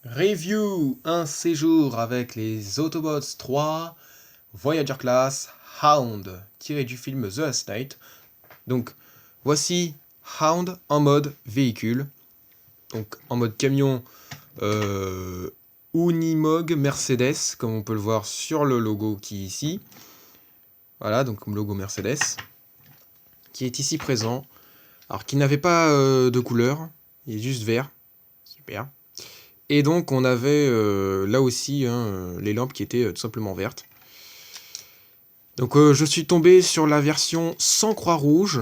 Review, un séjour avec les Autobots 3, Voyager Class, Hound, tiré du film The Last Knight. Donc, voici Hound en mode véhicule, donc en mode camion Unimog Mercedes, comme on peut le voir sur le logo qui est ici. Voilà, donc logo Mercedes, qui est ici présent. Alors, qui n'avait pas de couleur, il est juste vert. Super. Et donc on avait là aussi les lampes qui étaient tout simplement vertes. Donc je suis tombé sur la version sans croix rouge,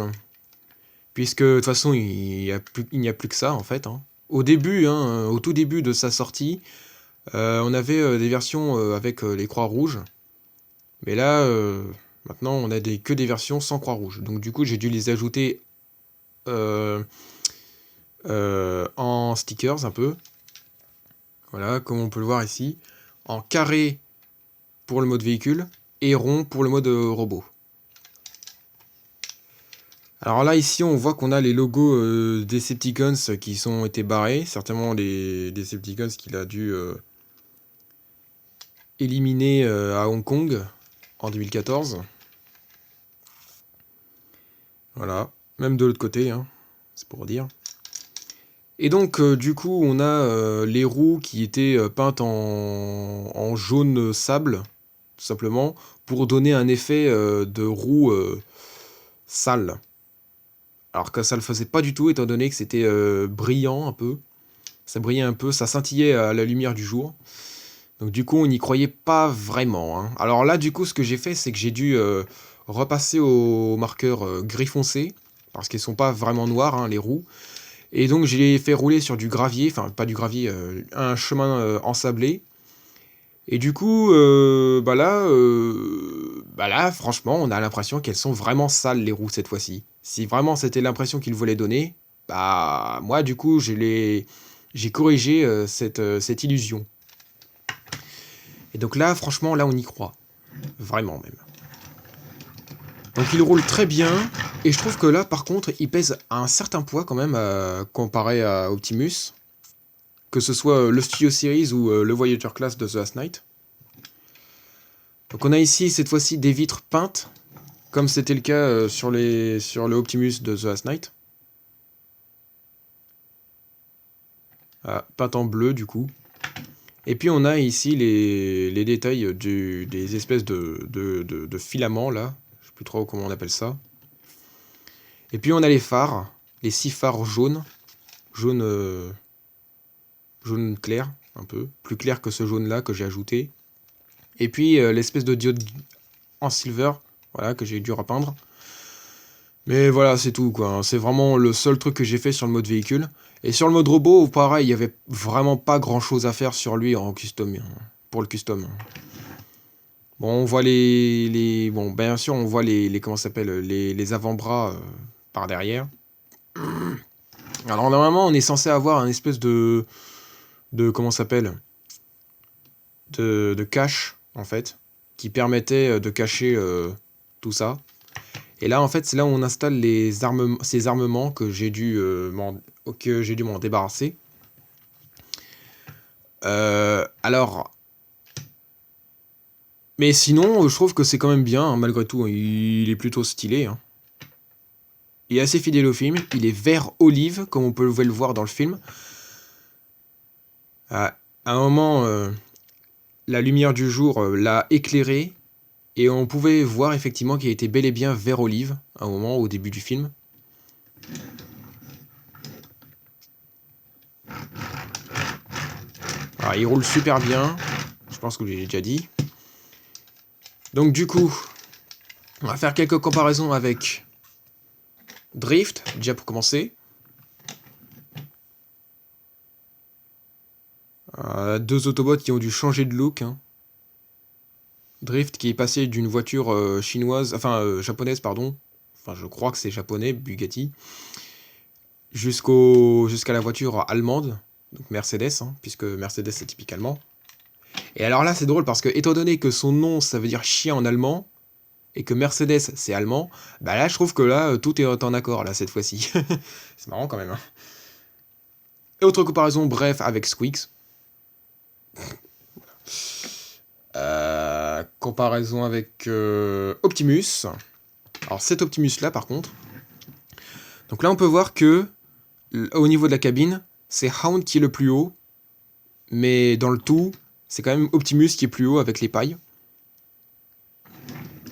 puisque de toute façon il n'y a plus que ça en fait. Au début, au tout début de sa sortie, on avait des versions avec les croix rouges. Mais là, maintenant on a que des versions sans croix rouge. Donc du coup j'ai dû les ajouter en stickers un peu. Voilà, comme on peut le voir ici, en carré pour le mode véhicule et rond pour le mode robot. Alors là, ici, on voit qu'on a les logos Decepticons qui sont été barrés. Certainement les Decepticons qu'il a dû éliminer à Hong Kong en 2014. Voilà, même de l'autre côté, c'est pour dire. Et donc, du coup, on a les roues qui étaient peintes en jaune sable, tout simplement, pour donner un effet de roue sale. Alors que ça le faisait pas du tout, étant donné que c'était brillant un peu. Ça brillait un peu, ça scintillait à la lumière du jour. Donc du coup, on n'y croyait pas vraiment. Alors là, du coup, ce que j'ai fait, c'est que j'ai dû repasser au marqueur gris foncé, parce qu'ils sont pas vraiment noirs, les roues. Et donc, je les ai fait rouler sur du gravier, enfin, pas du gravier, un chemin ensablé. Et du coup, bah là, franchement, on a l'impression qu'elles sont vraiment sales, les roues, cette fois-ci. Si vraiment c'était l'impression qu'ils voulaient donner, bah, moi, du coup, j'ai corrigé cette illusion. Et donc là, franchement, là, on y croit. Vraiment, même. Donc il roule très bien, et je trouve que là, par contre, il pèse un certain poids quand même, comparé à Optimus. Que ce soit le Studio Series ou le Voyager Class de The Last Knight. Donc on a ici, cette fois-ci, des vitres peintes, comme c'était le cas sur le Optimus de The Last Knight. Ah, peintes en bleu, du coup. Et puis on a ici les détails des espèces de filaments, là. Je sais plus trop comment on appelle ça. Et puis on a les phares, les 6 phares jaunes. Jaune clair, un peu. Plus clair que ce jaune-là que j'ai ajouté. Et puis l'espèce de diode en silver, voilà, que j'ai dû repeindre. Mais voilà, c'est tout, quoi. C'est vraiment le seul truc que j'ai fait sur le mode véhicule. Et sur le mode robot, pareil, il y avait vraiment pas grand chose à faire sur lui en custom, pour le custom. Bon, on voit bon, bien sûr, on voit comment ça s'appelle, les avant-bras par derrière. Alors normalement, on est censé avoir un espèce comment ça s'appelle, de cache, en fait, qui permettait de cacher tout ça. Et là, en fait, c'est là où on installe ces armements que j'ai dû m'en débarrasser. Alors, mais sinon, je trouve que c'est quand même bien, malgré tout. Il est plutôt stylé. Il est assez fidèle au film. Il est vert olive, comme on peut le voir dans le film. À un moment, la lumière du jour l'a éclairé. Et on pouvait voir effectivement qu'il était bel et bien vert olive, à un moment, au début du film. Alors, il roule super bien. Je pense que j'ai déjà dit. Donc du coup, on va faire quelques comparaisons avec Drift, déjà pour commencer. Deux Autobots qui ont dû changer de look. Drift qui est passé d'une voiture chinoise, enfin japonaise, pardon. Enfin, je crois que c'est japonais, Bugatti. Jusqu'à la voiture allemande, donc Mercedes, puisque Mercedes c'est typique allemand. Et alors là, c'est drôle parce que, étant donné que son nom ça veut dire chien en allemand, et que Mercedes c'est allemand, bah là je trouve que là tout est en accord là cette fois-ci. C'est marrant quand même. Et autre comparaison, bref, avec Squeaks. Comparaison avec Optimus. Alors cet Optimus-là, par contre. Donc là, on peut voir que, au niveau de la cabine, c'est Hound qui est le plus haut. Mais dans le tout, c'est quand même Optimus qui est plus haut avec les pailles.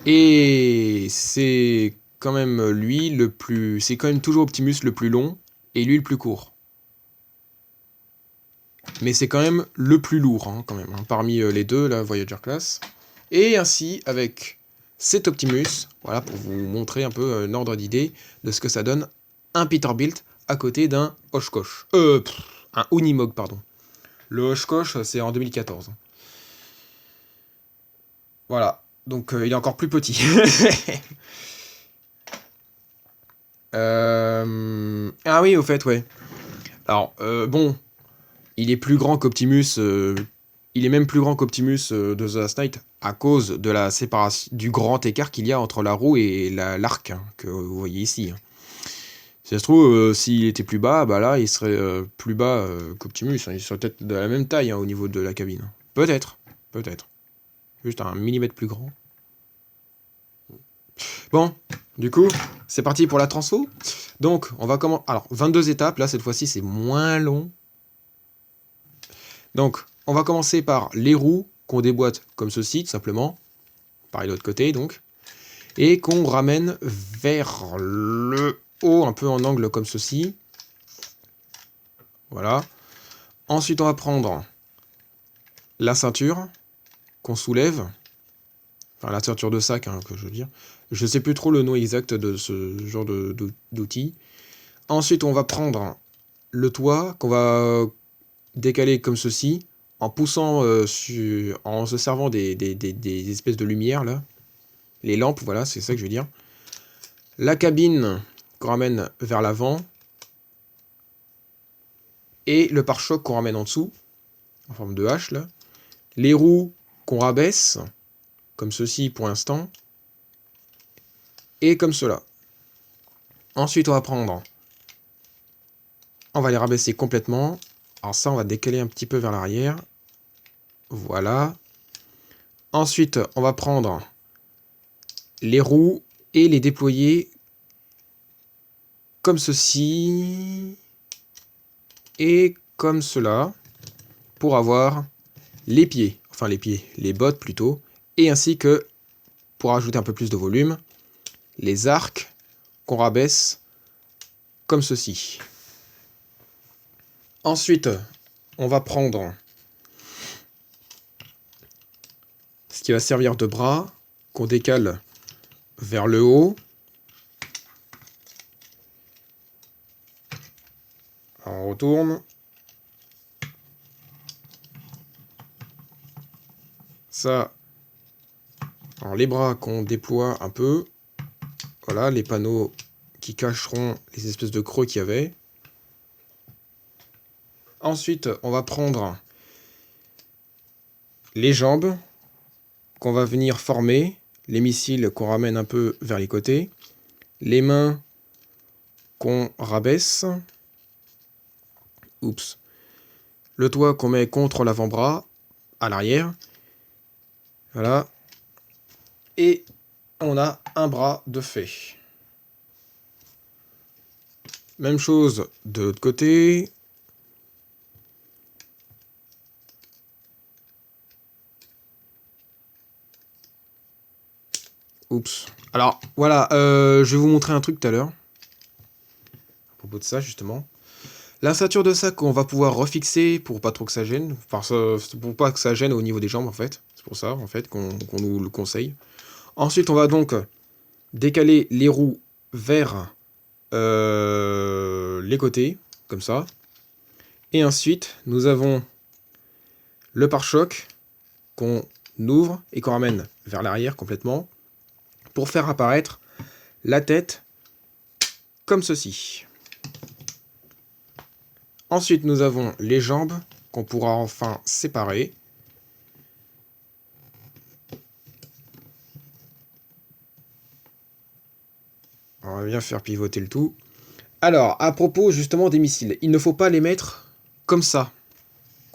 Et c'est quand même lui le plus... C'est quand même toujours Optimus le plus long et lui le plus court. Mais c'est quand même le plus lourd, hein, quand même, hein, parmi les deux, la Voyager Class. Et ainsi, avec cet Optimus, voilà, pour vous montrer un peu un ordre d'idée de ce que ça donne un Peterbilt à côté d'un Oshkosh. Un Unimog, pardon. Le Oshkosh, c'est en 2014. Voilà, donc il est encore plus petit. Ah oui, au fait, ouais. Alors, bon, il est plus grand qu'Optimus. Il est même plus grand qu'Optimus de The Last Knight à cause de la séparation, du grand écart qu'il y a entre la roue et l'arc, hein, que vous voyez ici. Hein. Si ça se trouve, s'il était plus bas, bah là, il serait plus bas qu'Optimus. Hein. Il serait peut-être de la même taille hein, au niveau de la cabine. Peut-être, peut-être. Juste un millimètre plus grand. Bon, du coup, c'est parti pour la transfo. Donc, on va commencer. Alors, 22 étapes. Là, cette fois-ci, c'est moins long. Donc, on va commencer par les roues qu'on déboîte comme ceci, tout simplement. Pareil de l'autre côté, donc. Et qu'on ramène vers le haut, un peu en angle comme ceci. Voilà. Ensuite, on va prendre la ceinture qu'on soulève. Enfin, la ceinture de sac, hein, que je veux dire. Je ne sais plus trop le nom exact de ce genre d'outil. Ensuite, on va prendre le toit qu'on va décaler comme ceci, en poussant, en se servant des espèces de lumière, là. Les lampes, voilà, c'est ça que je veux dire. La cabine qu'on ramène vers l'avant. Et le pare-choc qu'on ramène en dessous, en forme de hache, là. Les roues qu'on rabaisse, comme ceci pour l'instant. Et comme cela. Ensuite, on va prendre... On va les rabaisser complètement. Alors ça, on va décaler un petit peu vers l'arrière. Voilà. Ensuite, on va prendre les roues et les déployer comme ceci. Et comme cela. Pour avoir les pieds. Enfin, les pieds. Les bottes plutôt. Et ainsi que, pour ajouter un peu plus de volume, les arcs qu'on rabaisse comme ceci. Ensuite, on va prendre ce qui va servir de bras, qu'on décale vers le haut. On retourne. Ça, alors les bras qu'on déploie un peu. Voilà, les panneaux qui cacheront les espèces de creux qu'il y avait. Ensuite, on va prendre les jambes qu'on va venir former, les missiles qu'on ramène un peu vers les côtés, les mains qu'on rabaisse, oups, le toit qu'on met contre l'avant-bras, à l'arrière, voilà, et on a un bras de fait. Même chose de l'autre côté. Oups. Alors, voilà, je vais vous montrer un truc tout à l'heure. À propos de ça, justement. La ceinture de sac, on va pouvoir refixer pour pas trop que ça gêne. Enfin, pour pas que ça gêne au niveau des jambes, en fait. C'est pour ça, en fait, qu'on nous le conseille. Ensuite, on va donc décaler les roues vers les côtés, comme ça. Et ensuite, nous avons le pare-choc qu'on ouvre et qu'on ramène vers l'arrière complètement pour faire apparaître la tête comme ceci. Ensuite, nous avons les jambes qu'on pourra enfin séparer. On va bien faire pivoter le tout. Alors, à propos justement des missiles, il ne faut pas les mettre comme ça.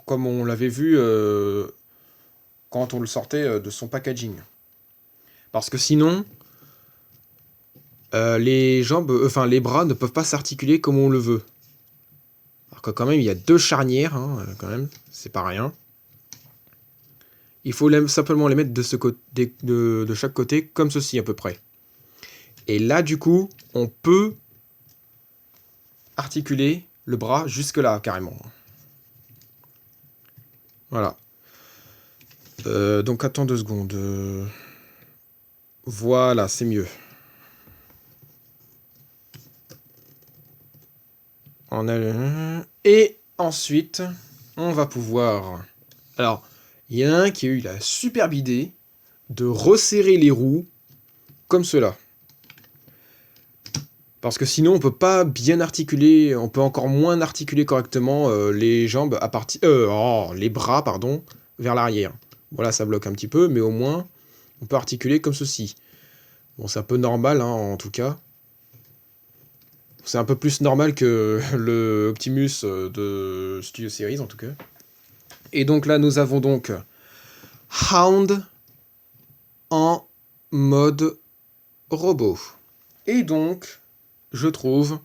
comme on l'avait vu quand on le sortait de son packaging. Parce que sinon, les jambes, enfin les bras ne peuvent pas s'articuler comme on le veut. Alors que quand même, il y a 2 charnières, hein, quand même, c'est pas rien. Il faut simplement les mettre de, de chaque côté, comme ceci à peu près. Et là, du coup, on peut articuler le bras jusque là, carrément. Voilà. Donc attends 2 secondes. Voilà, c'est mieux. Et ensuite, on va pouvoir... Alors, il y en a un qui a eu la superbe idée de resserrer les roues comme cela. Parce que sinon, on peut pas bien articuler, on peut encore moins articuler correctement les jambes à partir... les bras, pardon, vers l'arrière. Voilà, ça bloque un petit peu, mais au moins, on peut articuler comme ceci. Bon, c'est un peu normal, hein, en tout cas. C'est un peu plus normal que le Optimus de Studio Series, en tout cas. Et donc là, nous avons donc Hound en mode robot. Et donc, je trouve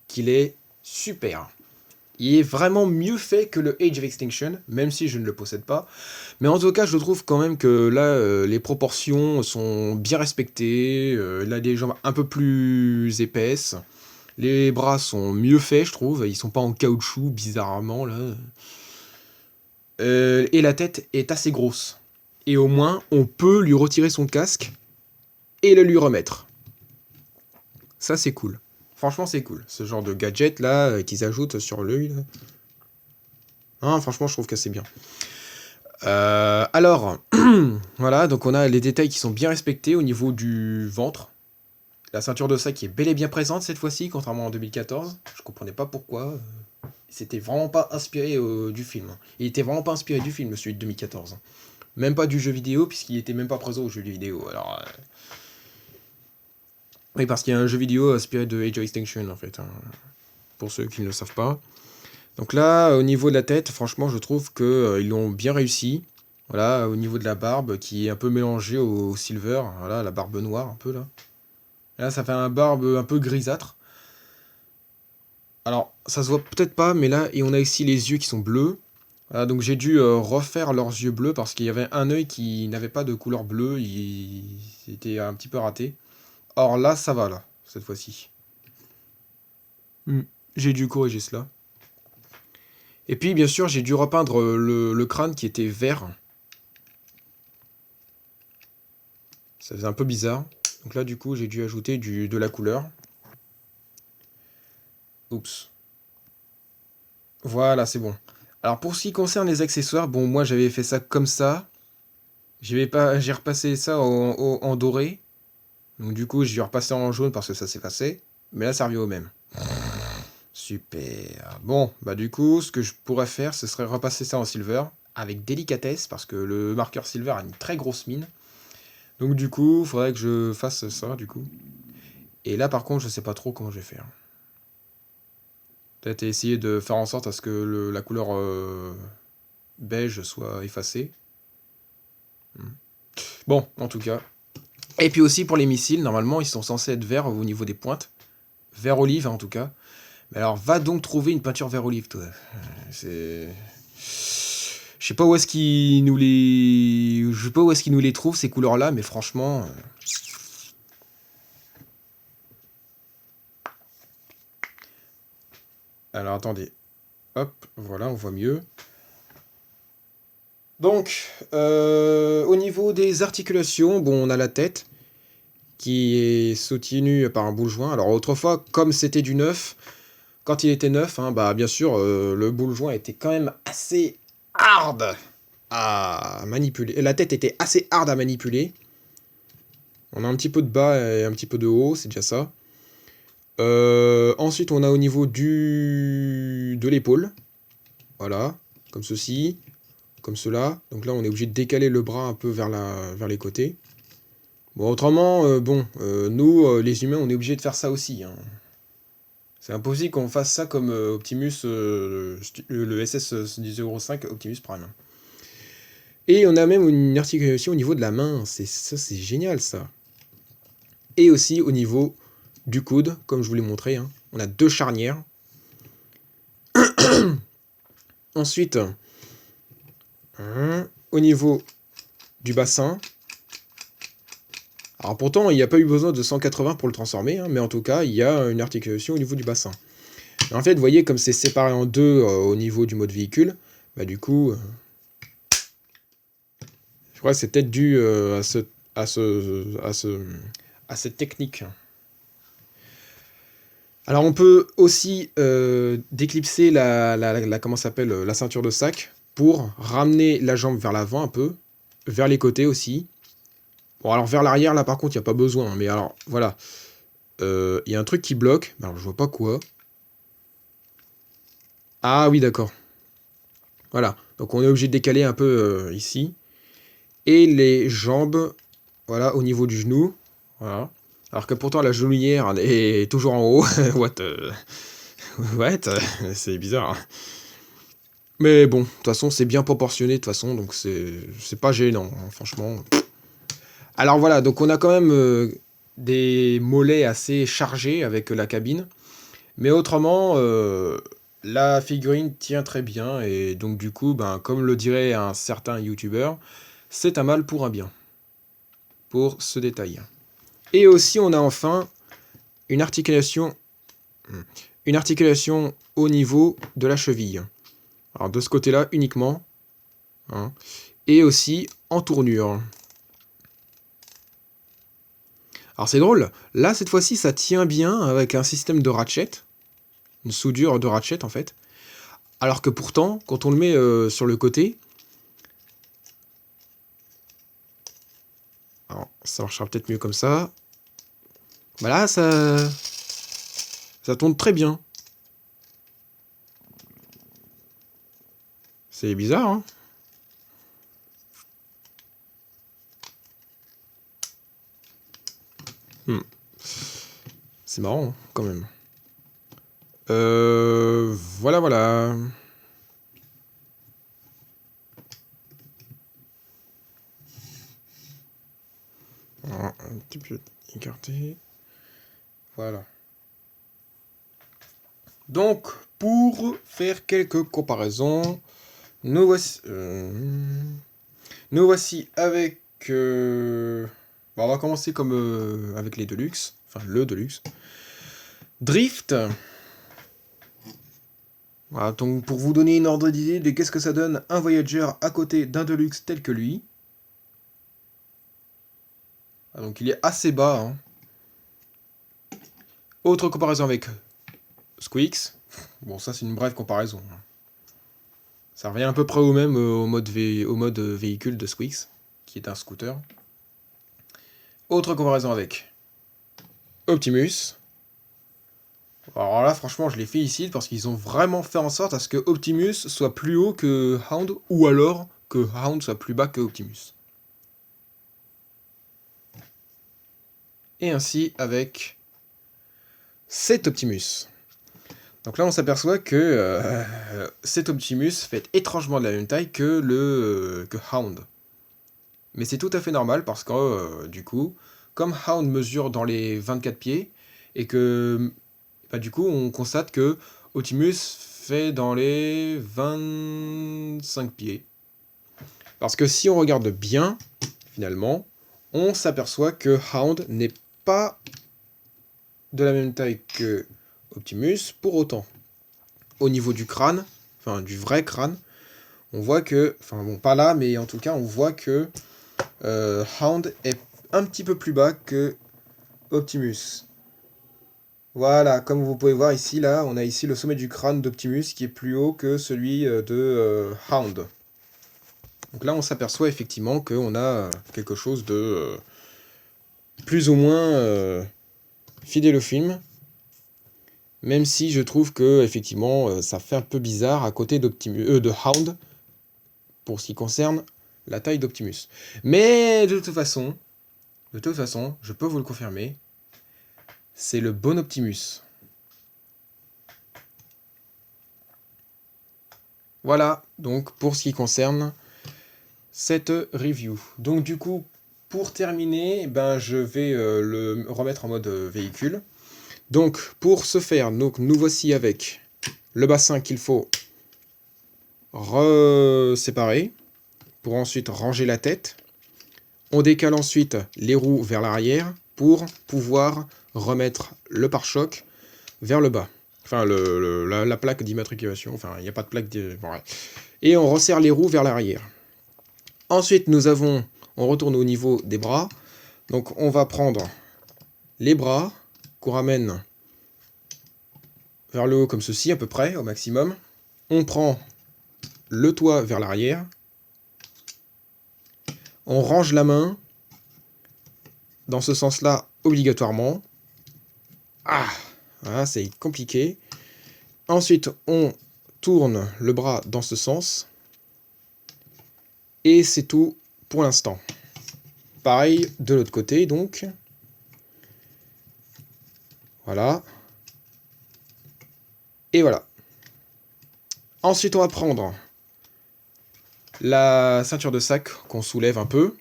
qu'il est super. Il est vraiment mieux fait que le Age of Extinction, même si je ne le possède pas. Mais en tout cas, je trouve quand même que là, les proportions sont bien respectées. Il a des jambes un peu plus épaisses. Les bras sont mieux faits, je trouve. Ils sont pas en caoutchouc, bizarrement, là. Et la tête est assez grosse. Et au moins, on peut lui retirer son casque et le lui remettre. Ça, c'est cool. Franchement, c'est cool. Ce genre de gadget, là, qu'ils ajoutent sur l'œil, là. Hein, franchement, je trouve que c'est bien. Alors, voilà, donc on a les détails qui sont bien respectés au niveau du ventre. La ceinture de sac qui est bel et bien présente cette fois-ci, contrairement en 2014. Je comprenais pas pourquoi. C'était vraiment pas inspiré du film. Il était vraiment pas inspiré du film, celui de 2014. Même pas du jeu vidéo, puisqu'il était même pas présent au jeu vidéo. Alors, oui, parce qu'il y a un jeu vidéo inspiré de Age of Extinction, en fait. Hein, pour ceux qui ne le savent pas. Donc là, au niveau de la tête, franchement, je trouve qu'ils l'ont bien réussi. Voilà, au niveau de la barbe, qui est un peu mélangée au silver. Voilà, la barbe noire, un peu, là. Là, ça fait un barbe un peu grisâtre. Alors, ça se voit peut-être pas, mais là, et on a ici les yeux qui sont bleus. Voilà, donc j'ai dû refaire leurs yeux bleus parce qu'il y avait un œil qui n'avait pas de couleur bleue. Il était un petit peu raté. Or là, ça va, là, cette fois-ci. J'ai dû corriger cela. Et puis, bien sûr, j'ai dû repeindre le crâne qui était vert. Ça faisait un peu bizarre. Donc là, du coup, j'ai dû ajouter de la couleur. Oups. Voilà, c'est bon. Alors, pour ce qui concerne les accessoires, bon, moi, j'avais fait ça comme ça. J'ai repassé ça en doré. Donc, du coup, j'ai repassé en jaune parce que ça s'est passé. Mais là, ça revient au même. Super. Bon, bah du coup, ce que je pourrais faire, ce serait repasser ça en silver. Avec délicatesse, parce que le marqueur silver a une très grosse mine. Donc du coup, il faudrait que je fasse ça, du coup. Et là, par contre, je sais pas trop comment je vais faire. Peut-être essayer de faire en sorte à ce que la couleur beige soit effacée. Bon, en tout cas. Et puis aussi pour les missiles, normalement, ils sont censés être verts au niveau des pointes. Vert olive, hein, en tout cas. Mais alors, va donc trouver une peinture vert olive, toi. C'est... Je sais pas où est-ce qu'ils nous les... Je sais pas où est-ce qu'ils nous les trouvent, ces couleurs-là, mais franchement... Alors, attendez. Hop, voilà, on voit mieux. Donc, au niveau des articulations, bon, on a la tête qui est soutenue par un boule joint. Alors, autrefois, comme c'était du neuf, quand il était neuf, hein, bah, bien sûr, le boule joint était quand même assez hard à manipuler. La tête était assez hard à manipuler. On a un petit peu de bas et un petit peu de haut, c'est déjà ça. Ensuite, on a au niveau de l'épaule. Voilà, comme ceci, comme cela. Donc là, on est obligé de décaler le bras un peu vers les côtés. Bon, autrement, nous, les humains, on est obligé de faire ça aussi. Hein. C'est impossible qu'on fasse ça comme Optimus, le SS-1005 Optimus Prime. Et on a même une articulation au niveau de la main. Ça, c'est génial, ça. Et aussi au niveau du coude, comme je vous l'ai montré. Hein. On a 2 charnières. Ensuite, au niveau du bassin. Alors pourtant, il n'y a pas eu besoin de 180 pour le transformer, hein, mais en tout cas, il y a une articulation au niveau du bassin. Et en fait, vous voyez, comme c'est séparé en deux au niveau du mode véhicule, bah du coup, je crois que c'est peut-être dû à cette technique. Alors on peut aussi déclipser comment s'appelle, la ceinture de sac pour ramener la jambe vers l'avant un peu, vers les côtés aussi. Bon alors vers l'arrière là par contre il n'y a pas besoin, mais alors voilà. Il y a un truc qui bloque, alors je vois pas quoi. Ah oui d'accord. Voilà, donc on est obligé de décaler un peu ici. Et les jambes, voilà, au niveau du genou. Voilà. Alors que pourtant la genouillère est toujours en haut. What c'est bizarre. Hein. Mais bon, de toute façon, c'est bien proportionné, de toute façon, donc c'est pas gênant, hein, franchement. Alors voilà, donc on a quand même des mollets assez chargés avec la cabine. Mais autrement, la figurine tient très bien, et donc du coup, ben, comme le dirait un certain youtubeur, c'est un mal pour un bien. Pour ce détail. Et aussi, on a enfin une articulation au niveau de la cheville. Alors de ce côté-là uniquement. Hein, et aussi en tournure. Alors c'est drôle, là cette fois-ci ça tient bien avec un système de ratchet, une soudure de ratchet en fait. Alors que pourtant, quand on le met sur le côté, alors, ça marchera peut-être mieux comme ça. Bah là ça tourne très bien. C'est bizarre, hein. C'est marrant, hein, quand même. Voilà, voilà. Alors, un petit peu écarté. Voilà. Donc, pour faire quelques comparaisons, nous voici avec... bon, on va commencer comme avec les Deluxe, enfin le Deluxe. Drift. Voilà, donc pour vous donner une ordre d'idée de qu'est-ce que ça donne un Voyager à côté d'un Deluxe tel que lui. Ah, donc il est assez bas. Hein. Autre comparaison avec Squeaks. Bon, ça c'est une brève comparaison. Ça revient à peu près au même au mode véhicule de Squeaks, qui est un scooter. Autre comparaison avec Optimus. Alors là, franchement, je les félicite parce qu'ils ont vraiment fait en sorte à ce que Optimus soit plus haut que Hound, ou alors que Hound soit plus bas que Optimus. Et ainsi avec cet Optimus. Donc là, on s'aperçoit que cet Optimus fait étrangement de la même taille que Hound. Mais c'est tout à fait normal parce que, du coup, comme Hound mesure dans les 24 pieds, et que, bah, du coup, on constate que Optimus fait dans les 25 pieds. Parce que si on regarde bien, finalement, on s'aperçoit que Hound n'est pas de la même taille que Optimus pour autant. Au niveau du crâne, enfin du vrai crâne, on voit que, enfin bon pas là, mais en tout cas on voit que Hound est un petit peu plus bas que Optimus. Voilà, comme vous pouvez voir ici, là, on a ici le sommet du crâne d'Optimus qui est plus haut que celui de Hound. Donc là on s'aperçoit effectivement qu'on a quelque chose de plus ou moins fidèle au film. Même si je trouve que effectivement ça fait un peu bizarre à côté de Hound pour ce qui concerne la taille d'Optimus. Mais de toute façon, je peux vous le confirmer, c'est le bon Optimus. Voilà, donc pour ce qui concerne cette review. Donc du coup, pour terminer, ben, je vais le remettre en mode véhicule. Donc pour ce faire, donc, nous voici avec le bassin qu'il faut séparer pour ensuite ranger la tête. On décale ensuite les roues vers l'arrière pour pouvoir remettre le pare-choc vers le bas. Enfin, la plaque d'immatriculation. Enfin, il n'y a pas de plaque. Bon, ouais. Et on resserre les roues vers l'arrière. Ensuite, on retourne au niveau des bras. Donc, on va prendre les bras qu'on ramène vers le haut comme ceci, à peu près, au maximum. On prend le toit vers l'arrière. On range la main dans ce sens-là obligatoirement. Ah, voilà, c'est compliqué. Ensuite, on tourne le bras dans ce sens. Et c'est tout pour l'instant. Pareil de l'autre côté, donc. Voilà. Et voilà. Ensuite, on va prendre la ceinture de sac qu'on soulève un peu.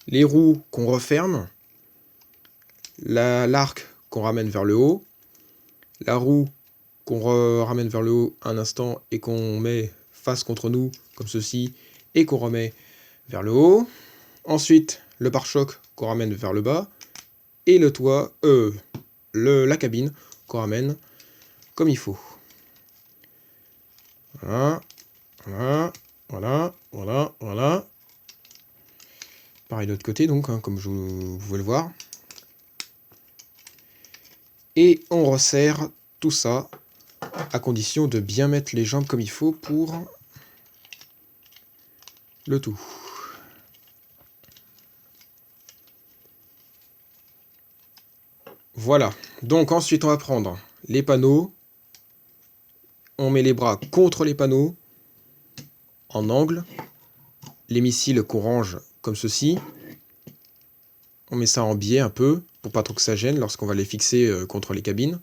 Les roues qu'on referme. L'arc qu'on ramène vers le haut. La roue qu'on ramène vers le haut un instant et qu'on met face contre nous, comme ceci, et qu'on remet vers le haut. Ensuite, le pare-choc qu'on ramène vers le bas. Et le toit, la cabine qu'on ramène comme il faut. Voilà, voilà, voilà, voilà, voilà. Pareil de l'autre côté, donc, hein, comme vous pouvez le voir. Et on resserre tout ça, à condition de bien mettre les jambes comme il faut pour le tout. Voilà, donc ensuite on va prendre les panneaux. On met les bras contre les panneaux, en angle. Les missiles qu'on range comme ceci. On met ça en biais un peu, pour pas trop que ça gêne lorsqu'on va les fixer contre les cabines.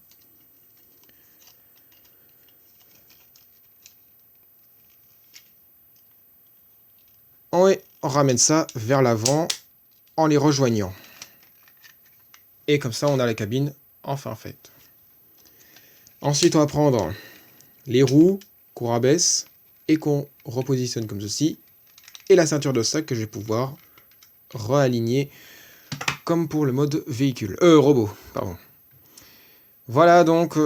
On ramène ça vers l'avant en les rejoignant. Et comme ça, on a la cabine enfin faite. Ensuite, on va prendre les roues qu'on rabaisse et qu'on repositionne comme ceci. Et la ceinture de sac que je vais pouvoir réaligner comme pour le mode véhicule. Robot, pardon. Voilà donc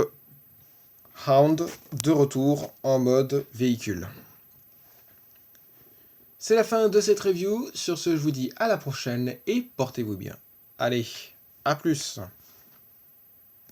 Hound de retour en mode véhicule. C'est la fin de cette review. Sur ce, je vous dis à la prochaine et portez-vous bien. Allez, à plus.